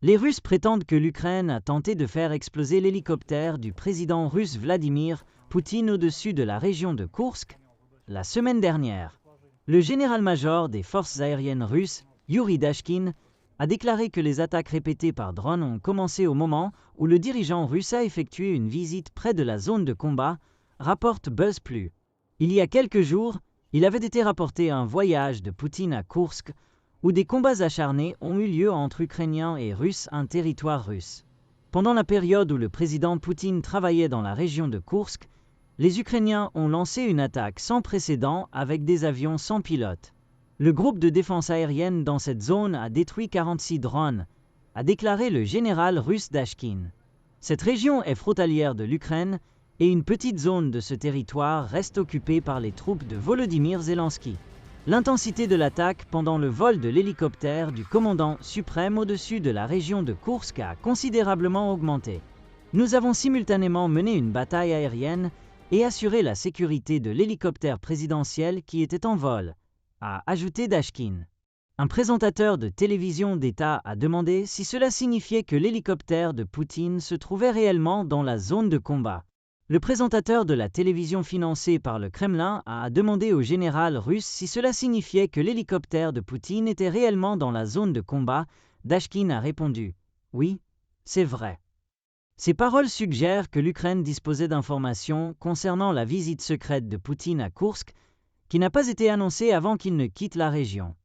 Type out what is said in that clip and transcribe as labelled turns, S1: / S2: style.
S1: Les Russes prétendent que l'Ukraine a tenté de faire exploser l'hélicoptère du président russe Vladimir Poutine au-dessus de la région de Koursk la semaine dernière. Le général-major des forces aériennes russes, Yuri Dashkin, a déclaré que les attaques répétées par drone ont commencé au moment où le dirigeant russe a effectué une visite près de la zone de combat, rapporte BuzzPlus. Il y a quelques jours, il avait été rapporté un voyage de Poutine à Koursk, où des combats acharnés ont eu lieu entre Ukrainiens et Russes, un territoire russe. Pendant la période où le président Poutine travaillait dans la région de Koursk, les Ukrainiens ont lancé une attaque sans précédent avec des avions sans pilote. Le groupe de défense aérienne dans cette zone a détruit 46 drones, a déclaré le général russe Dashkin. Cette région est frontalière de l'Ukraine et une petite zone de ce territoire reste occupée par les troupes de Volodymyr Zelensky. L'intensité de l'attaque pendant le vol de l'hélicoptère du commandant suprême au-dessus de la région de Koursk a considérablement augmenté. Nous avons simultanément mené une bataille aérienne et assuré la sécurité de l'hélicoptère présidentiel qui était en vol, a ajouté Dashkin. Un présentateur de télévision d'État a demandé si cela signifiait que l'hélicoptère de Poutine se trouvait réellement dans la zone de combat. Le présentateur de la télévision financée par le Kremlin a demandé au général russe si cela signifiait que l'hélicoptère de Poutine était réellement dans la zone de combat. Dashkin a répondu « Oui, c'est vrai ». Ces paroles suggèrent que l'Ukraine disposait d'informations concernant la visite secrète de Poutine à Koursk, qui n'a pas été annoncée avant qu'il ne quitte la région.